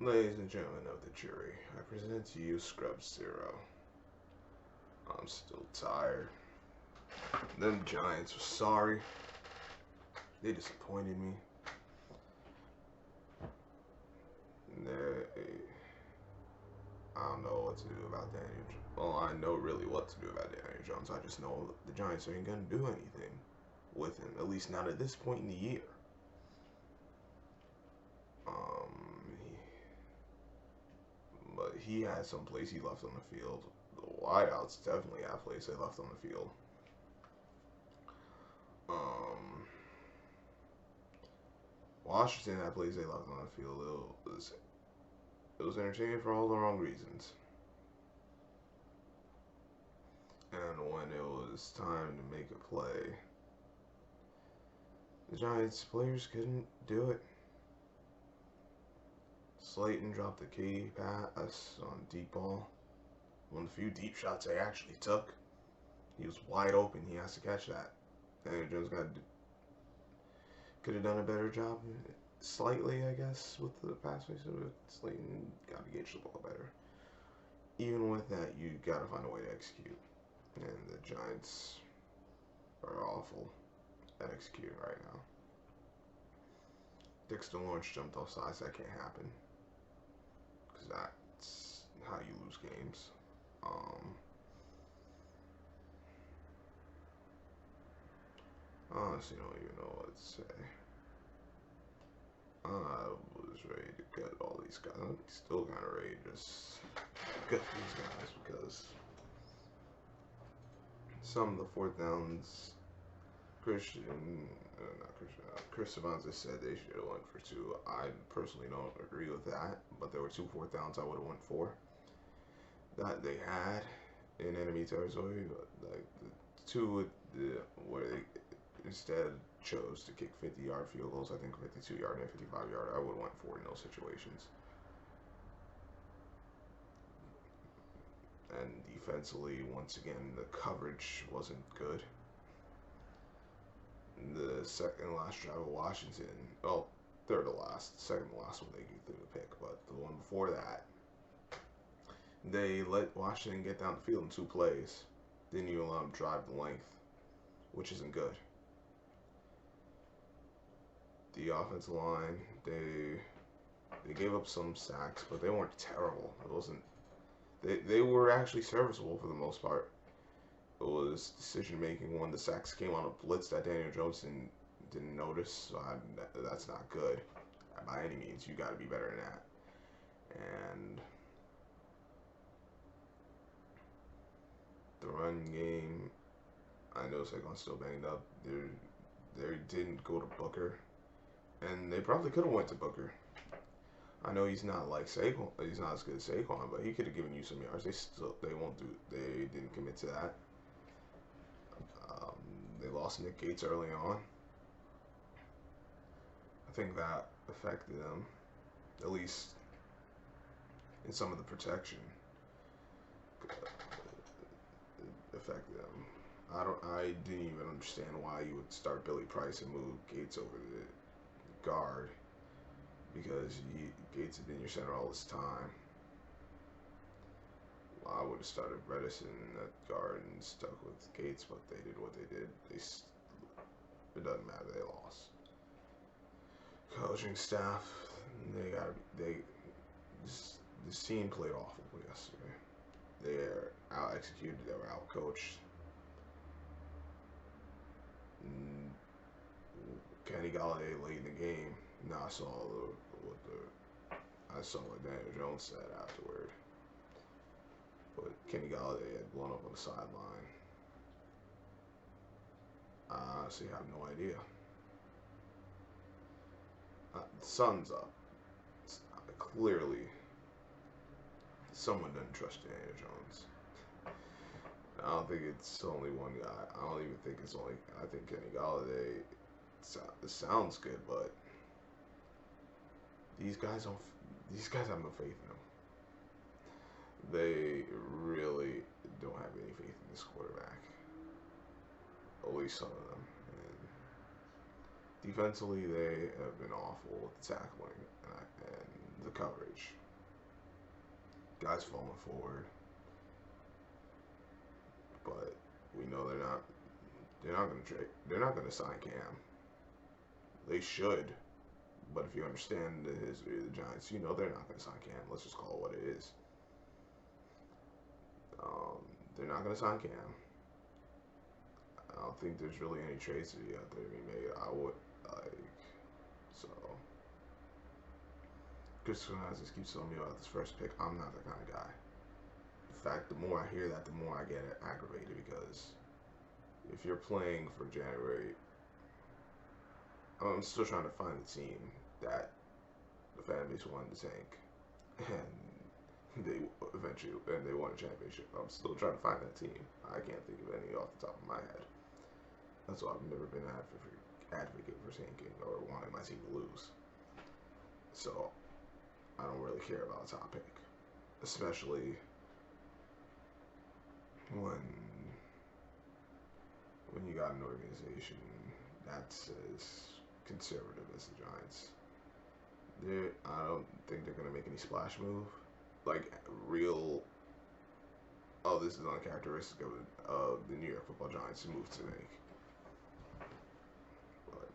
Ladies and gentlemen of the jury, I present to you Scrub Zero. I'm still tired. Them Giants were sorry. They disappointed me. I don't know what to do about Daniel Jones. Well, I know really what to do about Daniel Jones. I just know the Giants ain't going to do anything with him, at least not at this point in the year. But he had some plays he left on the field. The wideouts definitely have plays they left on the field. Washington had plays they left on the field. It was entertaining for all the wrong reasons. And when it was time to make a play, the Giants players couldn't do it. Slayton dropped the key pass on deep ball. One of the few deep shots they actually took. He was wide open. He has to catch that. Daniel Jones could have done a better job, slightly, I guess, with the pass play. So Slayton got to gauge the ball better. Even with that, you got to find a way to execute. And the Giants are awful at executing right now. Dexter Lawrence jumped off sides. That can't happen. Because that's how you lose games. Honestly, don't even know what to say. I was ready to cut all these guys. I'm still kind of ready to just cut these guys because some of the fourth downs, Chris Savant said they should have went for two. I personally don't agree with that, but there were two fourth downs I would have went for that they had in enemy territory. Like the two where they instead chose to kick 50-yard field goals. I think 52-yard and 55-yard. I would have went for in those situations. And defensively, once again, the coverage wasn't good. The second last drive of Washington, well, third to last, second to last one they threw the pick, but the one before that, they let Washington get down the field in two plays. Didn't even let them drive the length, which isn't good. The offensive line, they gave up some sacks, but they weren't terrible. It wasn't. They were actually serviceable for the most part. It was decision making when the sacks came on a blitz that Daniel Jones didn't notice. So that's not good by any means. You got to be better than that. And the run game, I know Saquon's still banged up. They didn't go to Booker, and they probably could have went to Booker. I know he's not like Saquon. He's not as good as Saquon, but he could have given you some yards. They won't do. They didn't commit to that. They lost Nick Gates early on. I think that affected them, at least in some of the protection. Affected them. I didn't even understand why you would start Billy Price and move Gates over to the guard, because Gates had been your center all this time. I would have started Bredesen at guard and stuck with Gates, but they did what they did. It doesn't matter. They lost. Coaching staff, this team played awful yesterday. They're out executed. They were out coached. Kenny Galladay late in the game. Now I saw what Daniel Jones said afterward. But Kenny Galladay had blown up on the sideline. I honestly have no idea. The sun's up. Clearly, someone doesn't trust Daniel Jones. I don't think it's only one guy. I don't even think it's only. I think Kenny Galladay. It sounds good, but these guys have no faith in him. They really don't have any faith in this quarterback. At least some of them. And defensively, they have been awful with tackling, and the coverage. Guys falling forward, but we know they're not. They're not going to trade. They're not going to sign Cam. They should, but if you understand the history of the Giants, you know they're not going to sign Cam. Let's just call it what it is. They're not going to sign Cam. I don't think there's really any trades to be out there to be made. I would so. Chris just keeps telling me about this first pick. I'm not that kind of guy. In fact, the more I hear that, the more I get aggravated, because if you're playing for January, I'm still trying to find the team that the fan base wanted to tank, and they won a championship. I'm still trying to find that team. I can't think of any off the top of my head. That's why I've never been an advocate for tanking or wanting my team to lose. So I don't really care about a top pick, especially when you got an organization that's as conservative as the Giants. I don't think they're gonna make any splash move, like real. Oh, this is uncharacteristic of the New York Football Giants move to make. But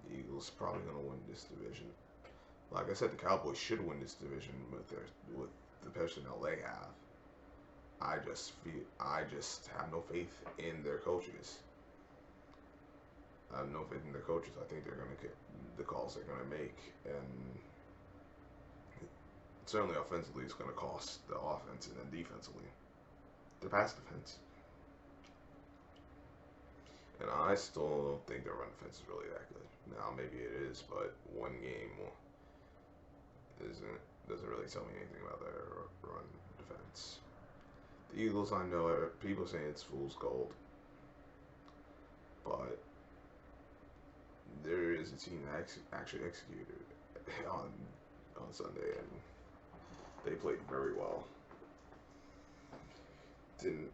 the Eagles probably gonna win this division. Like I said, the Cowboys should win this division with the personnel they have. I just have no faith in their coaches. I have no faith in their coaches. I think they're going to get the calls they're going to make, and certainly offensively it's going to cost the offense, and then defensively, the pass defense. And I still don't think their run defense is really that good. Now maybe it is, but one game doesn't really tell me anything about their run defense. The Eagles, I know people saying it's fool's gold, but there is a team that actually executed on Sunday, and they played very well. Didn't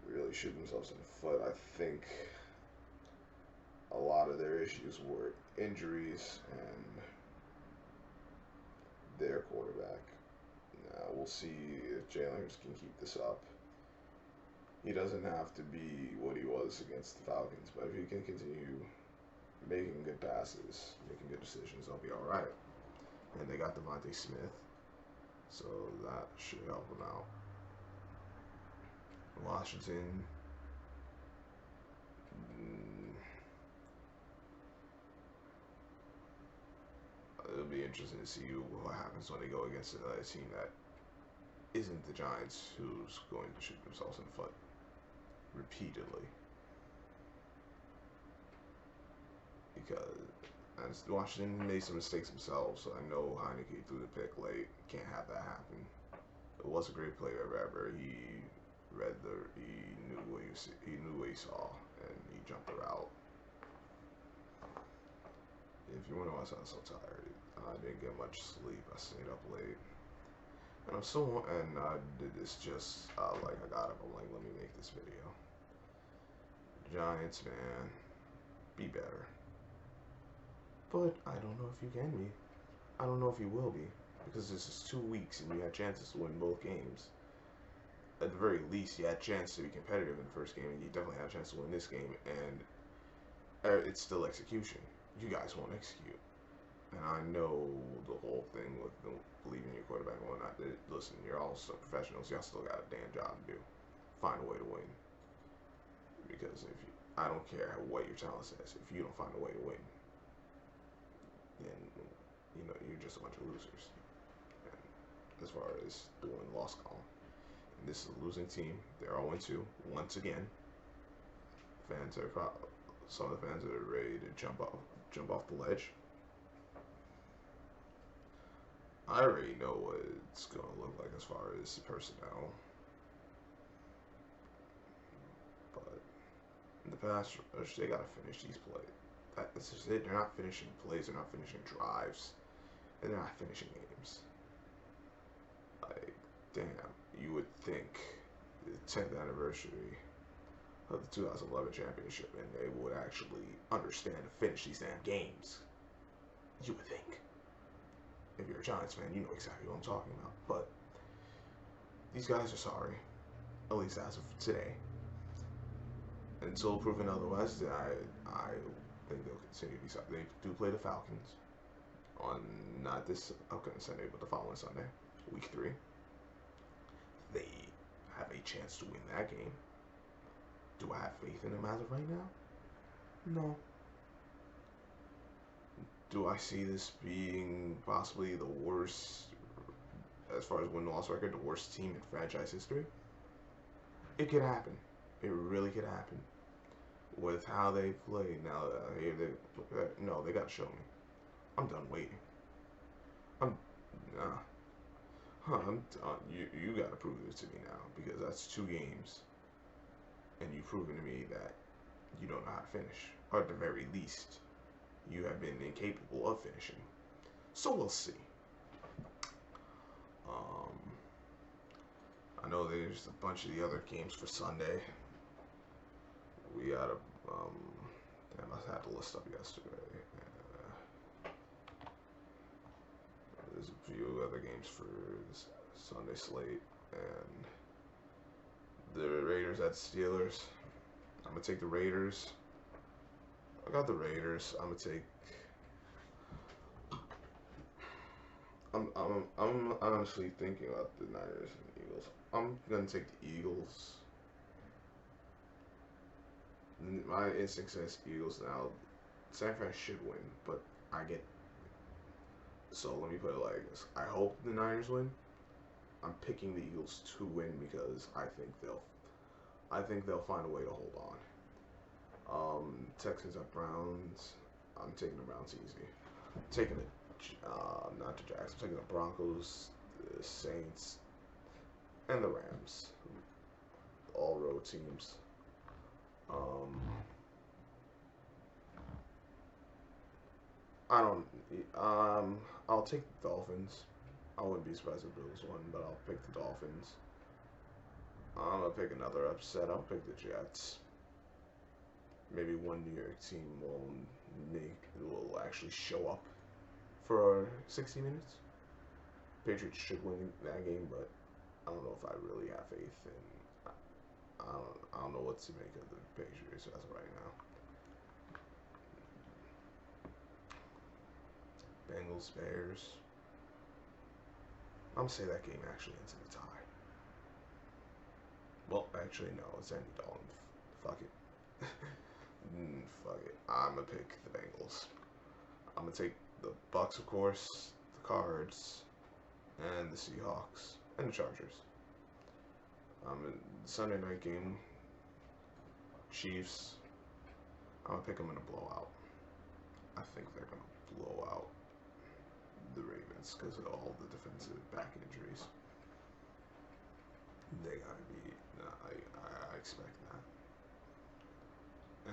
really shoot themselves in the foot. I think a lot of their issues were injuries and their quarterback. Now we'll see if Jalen Hurts can keep this up. He doesn't have to be what he was against the Falcons, but if he can continue making good passes, making good decisions, they'll be all right. And they got Devontae Smith, so that should help them out. Washington, it'll be interesting to see what happens when they go against a team that isn't the Giants, who's going to shoot themselves in the foot repeatedly. Because Washington made some mistakes themselves, so I know Heineke threw the pick late. Can't have that happen. It was a great play by Rabber. He knew what he saw, and he jumped the route. If you wonder why I sound so tired, I didn't get much sleep. I stayed up late, and I did this just like I got up. I'm like, let me make this video. Giants, man, be better. But I don't know if you can be. I don't know if you will be, because this is 2 weeks and you had chances to win both games. At the very least, you had a chance to be competitive in the first game, and you definitely had a chance to win this game, and it's still execution. You guys won't execute. And I know the whole thing with believing your quarterback and whatnot. Listen, you're all so professionals. Y'all still got a damn job to do. Find a way to win. Because I don't care what your talent says. If you don't find a way to win, then you're just a bunch of losers. And as far as doing loss column, and this is a losing team. They're 0-2 once again. Some of the fans are ready to jump off the ledge. I already know what it's going to look like as far as personnel. But in the pass rush, they got to finish these plays. That's just it. They're not finishing plays. They're not finishing drives. And they're not finishing games. Like, damn. You would think the 10th anniversary of the 2011 championship, and they would actually understand to finish these damn games. You would think. If you're a Giants fan, you know exactly what I'm talking about. But these guys are sorry, at least as of today. Until proven otherwise, I think they'll continue to be sorry. They do play the Falcons on not this upcoming Sunday, but the following Sunday, week 3. They have a chance to win that game. Do I have faith in them as of right now? No. Do I see this being possibly the worst, as far as win-loss record, the worst team in franchise history? It could happen. It really could happen. With how they play now, no, they gotta show me. I'm done waiting. I'm done. You gotta prove it to me now, because that's 2 games, and you've proven to me that you don't know how to finish, or at the very least, you have been incapable of finishing. So we'll see. I know there's a bunch of the other games for Sunday. We gotta, damn, I had the list up yesterday. There's a few other games for this Sunday slate, and the Raiders at Steelers. I'm gonna take the Raiders. I got the Raiders. I'm gonna take. I'm honestly thinking about the Niners and Eagles. I'm gonna take the Eagles. My instinct says Eagles now. San Fran should win, but I get. So let me put it like this: I hope the Niners win. I'm picking the Eagles to win because I think they'll find a way to hold on. Texans at Browns. I'm taking the Browns easy. I'm taking the not the Jags. I'm taking the Broncos, the Saints, and the Rams. All road teams. I don't. I'll take the Dolphins. I wouldn't be surprised if Bills won, but I'll pick the Dolphins. I'm gonna pick another upset. I'll pick the Jets. Maybe one New York team will actually show up for 60 minutes. Patriots should win that game, but I don't know if I really have faith in. I don't know what to make of the Patriots as of right now. Bengals, Bears. I'm gonna say that game actually ends in a tie. Well, actually, no, it's Andy Dalton. Fuck it. Fuck it. I'm gonna pick the Bengals. I'm gonna take the Bucks, of course, the Cards, and the Seahawks, and the Chargers. Sunday night game, Chiefs. I'm gonna pick them in a blowout. I think they're gonna blow out the Ravens because of all the defensive back injuries. They gotta be. I expect that.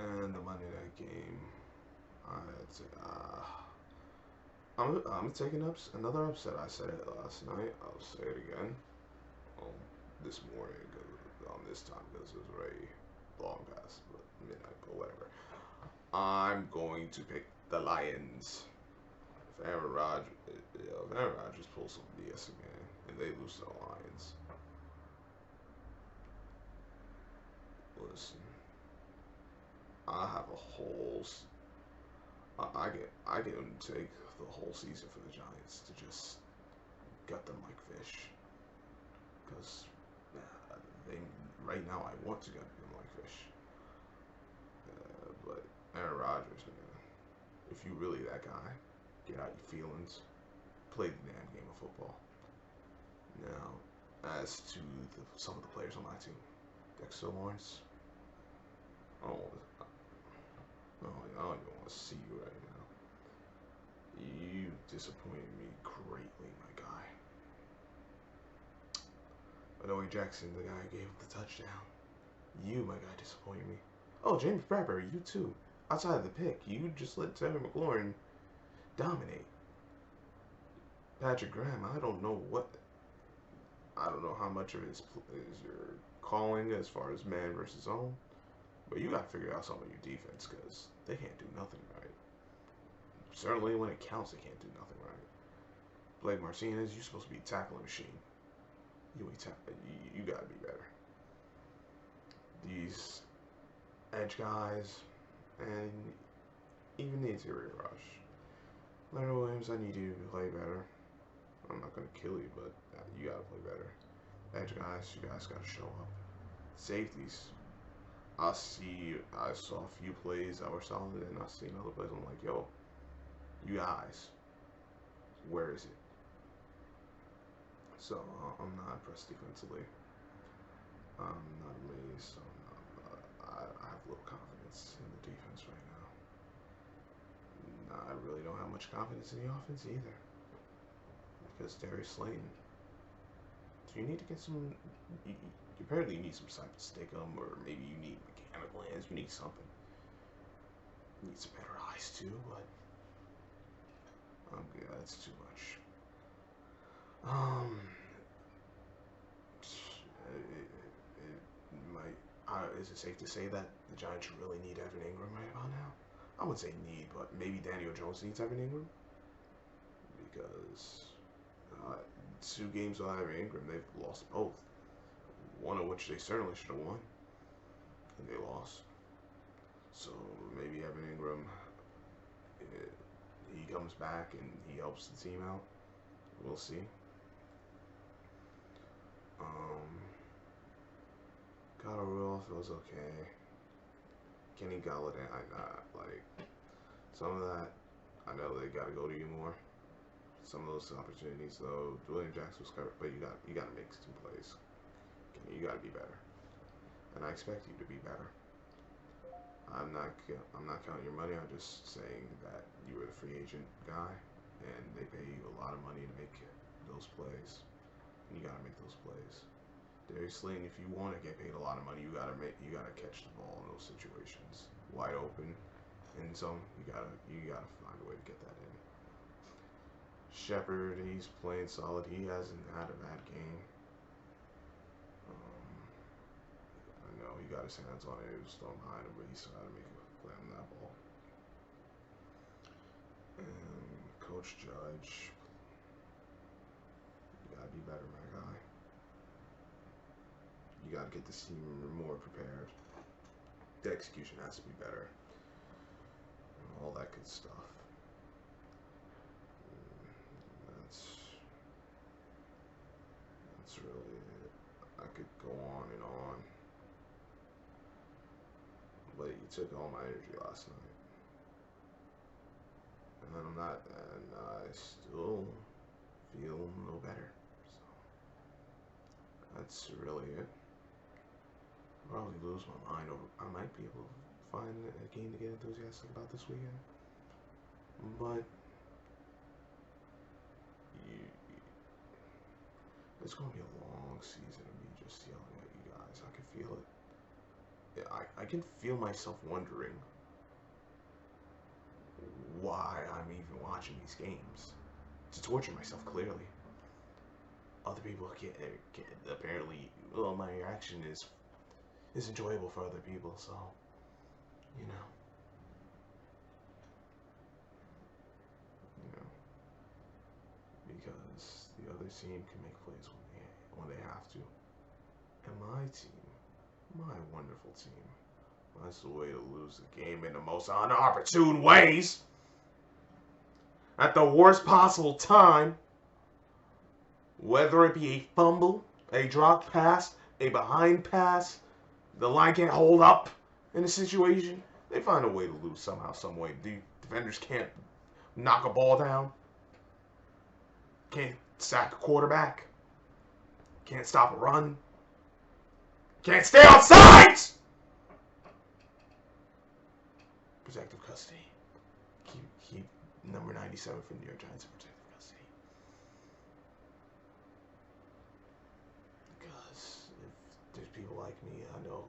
And the Monday night game, I'm taking another upset. I said it last night. I'll say it again. Well, this morning on this time because it was already long past midnight, but whatever. I'm going to pick the Lions. If Aaron Rodgers pulls some BS again and they lose to the Lions, listen, I have a whole. I can take the whole season for the Giants to just gut them like fish, because right now I want to gut them like fish. But Aaron Rodgers, man, if you really that guy, get out your feelings, play the damn game of football. Now, as to some of the players on my team, Dexter Lawrence, I don't even want to see you right now. You disappointed me greatly, my guy. Adoree Jackson, the guy who gave up the touchdown. You, my guy, disappointed me. Oh, James Bradbury, you too. Outside of the pick, you just let Terry McLaurin dominate. Patrick Graham, I don't know how much of it is your calling as far as man versus zone. But you got to figure out something with your defense because they can't do nothing right. Certainly when it counts, they can't do nothing right. Blake Martinez, you're supposed to be a tackling machine. You got to be better. These edge guys and even the interior rush. Leonard Williams, I need you to play better. I'm not going to kill you, but you got to play better. Edge guys, you guys got to show up. Safeties, I saw a few plays that were solid, and I seen other plays. I'm like, yo, you guys, where is it? So I'm not impressed defensively. I'm not amazed. I have little confidence in the defense right now. I really don't have much confidence in the offense either. Because Darius Slayton, do you need to get some? You apparently need some type of stick 'em, or maybe you need mechanical hands. You need something. You need some better eyes too, but I'm good. That's too much. Is it safe to say that the Giants really need Evan Ingram right about now? I wouldn't say need, but maybe Daniel Jones needs Evan Ingram because 2 games without Evan Ingram, they've lost both. One of which they certainly should have won, and they lost. So maybe Evan Ingram, he comes back and he helps the team out. We'll see. Kyle Rudolph was okay. Kenny Galladay, some of that, I know they got to go to you more. Some of those opportunities, though, William Jackson was covered, but you got to make some plays. You got to be better, and I expect you to be better. I'm not counting your money. I'm just saying that you were the free agent guy, and they pay you a lot of money to make those plays, and you got to make those plays. Darius Slayton, if you want to get paid a lot of money, you gotta catch the ball in those situations, wide open, and so you gotta find a way to get that in. Shepard, he's playing solid. He hasn't had a bad game. I know he got his hands on it. It was thrown behind him, but he still had to make a play on that ball. And Coach Judge, you gotta be better, my guy. You got to get this team more prepared. The execution has to be better. And all that good stuff. That's really it. I could go on and on. But you took all my energy last night. And I still feel no better. So that's really it. Probably lose my mind over. I might be able to find a game to get enthusiastic about this weekend, but it's gonna be a long season of me just yelling at you guys. I can feel it. I can feel myself wondering why I'm even watching these games to torture myself. Clearly, other people get apparently. Well, my reaction is enjoyable for other people, so, you know, because the other team can make plays when they have to, and my team, my wonderful team, finds a way to lose the game in the most inopportune ways, at the worst possible time, whether it be a fumble, a dropped pass, a behind pass. The line can't hold up in a situation. They find a way to lose somehow, some way. The defenders can't knock a ball down. Can't sack a quarterback. Can't stop a run. Can't stay on sides! Protective custody. Keep number 97 for New York Giants in protective custody. Because if there's people like me, I know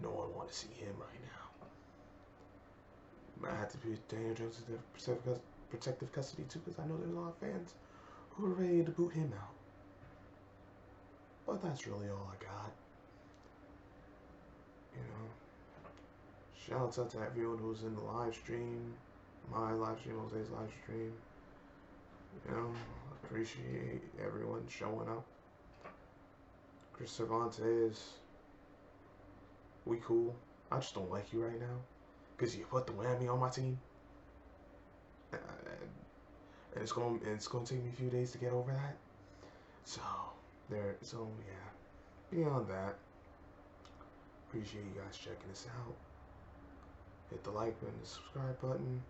no one wants to see him right now. I had to put Daniel Jones in protective custody too, because I know there's a lot of fans who are ready to boot him out. But that's really all I got. You know, Shout out to everyone who's in the live stream, my live stream, Jose's live stream. You know, appreciate everyone showing up. Chris Cervantes, we cool. I just don't like you right now, cause you put the whammy on my team, and it's gonna take me a few days to get over that. So yeah. Beyond that, appreciate you guys checking us out. Hit the like button, the subscribe button,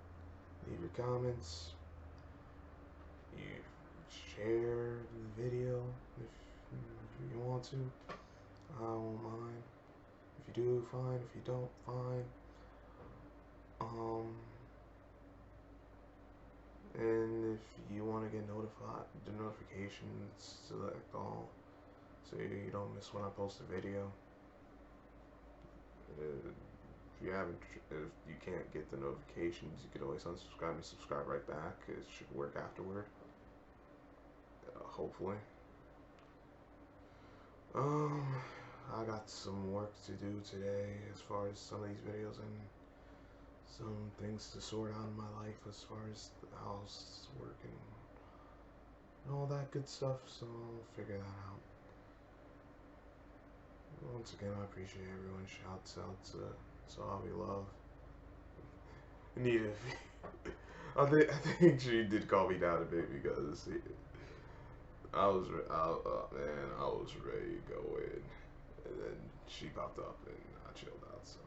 leave your comments. You share the video if you want to. I won't mind. If you do, fine. If you don't, fine. And if you want to get notified, the notifications, select all, so you don't miss when I post a video. If you can't get the notifications, you could always unsubscribe and subscribe right back. It should work afterward. Hopefully. I got some work to do today as far as some of these videos and some things to sort out in my life as far as the house work and all that good stuff, so I'll figure that out. Once again, I appreciate everyone. Shouts out to Savi Love. Nita, I think she did call me down a bit because I was ready to go in, and then she popped up and I chilled out. So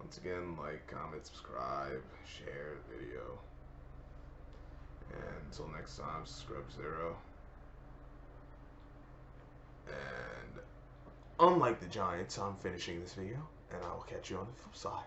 once again, like, comment, subscribe, share the video, and until next time, Scrub Zero. And unlike the Giants, I'm finishing this video, and I will catch you on the flip side.